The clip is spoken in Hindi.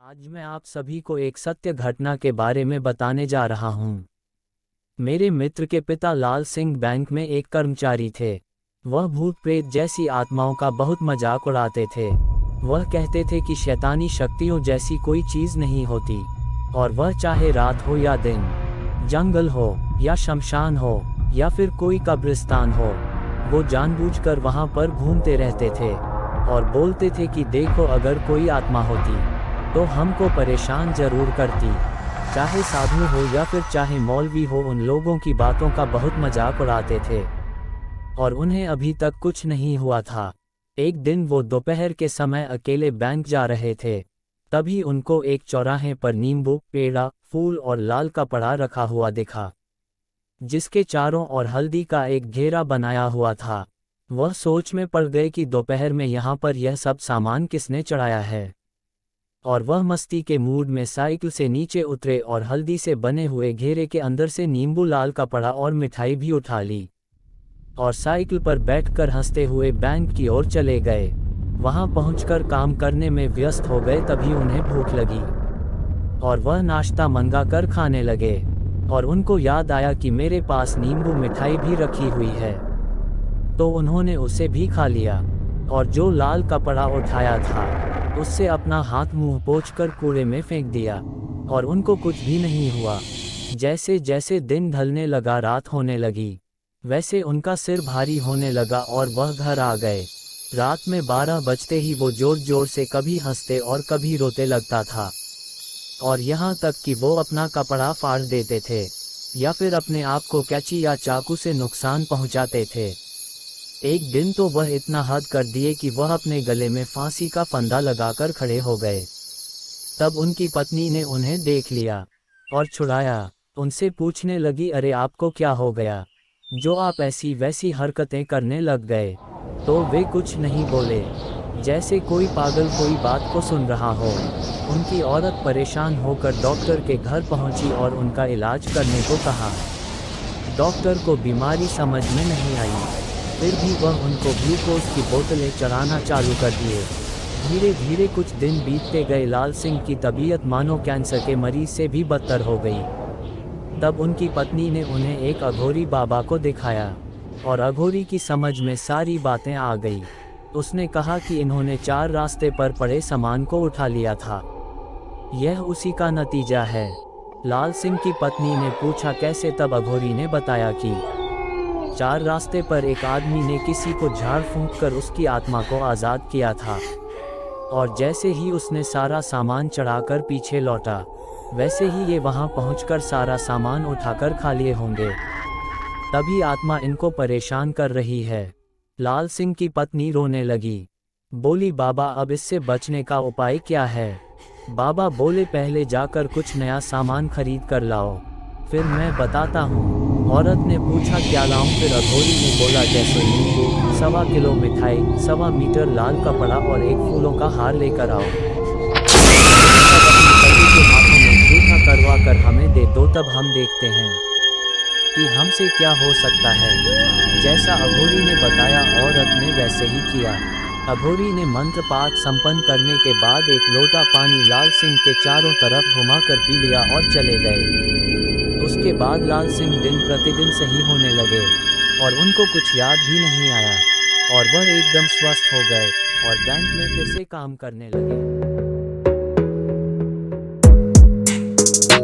आज मैं आप सभी को एक सत्य घटना के बारे में बताने जा रहा हूँ। मेरे मित्र के पिता लाल सिंह बैंक में एक कर्मचारी थे। वह भूत प्रेत जैसी आत्माओं का बहुत मजाक उड़ाते थे। वह कहते थे कि शैतानी शक्तियों जैसी कोई चीज़ नहीं होती, और वह चाहे रात हो या दिन, जंगल हो या शमशान हो या फिर कोई कब्रिस्तान हो, वो जानबूझकर वहाँ पर घूमते रहते थे और बोलते थे कि देखो, अगर कोई आत्मा होती तो हमको परेशान जरूर करती। चाहे साधु हो या फिर चाहे मौलवी हो, उन लोगों की बातों का बहुत मजाक उड़ाते थे और उन्हें अभी तक कुछ नहीं हुआ था। एक दिन वो दोपहर के समय अकेले बैंक जा रहे थे। तभी उनको एक चौराहे पर नींबू, पेड़ा, फूल और लाल कपड़ा रखा हुआ दिखा, जिसके चारों ओर हल्दी का एक घेरा बनाया हुआ था। वह सोच में पड़ गए कि दोपहर में यहाँ पर यह सब सामान किसने चढ़ाया है, और वह मस्ती के मूड में साइकिल से नीचे उतरे और हल्दी से बने हुए घेरे के अंदर से नींबू, लाल कपड़ा और मिठाई भी उठा ली और साइकिल पर बैठकर हंसते हुए बैंक की ओर चले गए। वहां पहुंचकर काम करने में व्यस्त हो गए। तभी उन्हें भूख लगी और वह नाश्ता मंगाकर खाने लगे, और उनको याद आया कि मेरे पास नींबू मिठाई भी रखी हुई है, तो उन्होंने उसे भी खा लिया और जो लाल कपड़ा उठाया था उससे अपना हाथ मुंह पोंछकर कूड़े में फेंक दिया, और उनको कुछ भी नहीं हुआ। जैसे जैसे दिन ढलने लगा, रात होने लगी, वैसे उनका सिर भारी होने लगा और वह घर आ गए। रात में 12 बजते ही वो जोर जोर से कभी हंसते और कभी रोते लगता था, और यहाँ तक कि वो अपना कपड़ा फाड़ देते थे या फिर अपने आप को कैंची या चाकू से नुकसान पहुँचाते थे। एक दिन तो वह इतना हद कर दिए कि वह अपने गले में फांसी का फंदा लगाकर खड़े हो गए। तब उनकी पत्नी ने उन्हें देख लिया और छुड़ाया। उनसे पूछने लगी, अरे आपको क्या हो गया जो आप ऐसी वैसी हरकतें करने लग गए? तो वे कुछ नहीं बोले, जैसे कोई पागल कोई बात को सुन रहा हो। उनकी औरत परेशान होकर डॉक्टर के घर पहुंची और उनका इलाज करने को कहा। डॉक्टर को बीमारी समझ में नहीं आई, फिर भी वह उनको ग्लूकोज की बोतलें चढ़ाना चालू कर दिए। धीरे धीरे कुछ दिन बीतते गए। लाल सिंह की तबीयत मानो कैंसर के मरीज से भी बदतर हो गई। तब उनकी पत्नी ने उन्हें एक अघोरी बाबा को दिखाया, और अघोरी की समझ में सारी बातें आ गई। उसने कहा कि इन्होंने 4 रास्ते पर पड़े सामान को उठा लिया था, यह उसी का नतीजा है। लाल सिंह की पत्नी ने पूछा, कैसे? तब अघोरी ने बताया कि 4 रास्ते पर एक आदमी ने किसी को झाड़ फूंक कर उसकी आत्मा को आज़ाद किया था, और जैसे ही उसने सारा सामान चढ़ाकर पीछे लौटा, वैसे ही ये वहां पहुंचकर सारा सामान उठाकर खा लिए होंगे। तभी आत्मा इनको परेशान कर रही है। लाल सिंह की पत्नी रोने लगी, बोली, बाबा अब इससे बचने का उपाय क्या है? बाबा बोले, पहले जाकर कुछ नया सामान खरीद कर लाओ, फिर मैं बताता हूँ। औरत ने पूछा, क्या लाऊं? फिर अघोरी ने बोला, जैसे नींबू, 1.25 किलो मिठाई, 1.25 मीटर लाल कपड़ा और एक फूलों का हार लेकर आओ। सब अपने पति के हाथों में झूठा करवा कर हमें दे दो, तब हम देखते हैं कि हमसे क्या हो सकता है। जैसा अघोरी ने बताया, औरत ने वैसे ही किया। अघोरी ने मंत्र पाठ संपन्न करने के बाद एक लोटा पानी लाल सिंह के चारों तरफ घुमाकर पी लिया और चले गए। उसके बाद लाल सिंह दिन प्रतिदिन सही होने लगे और उनको कुछ याद भी नहीं आया, और वह एकदम स्वस्थ हो गए और बैंक में फिर से काम करने लगे।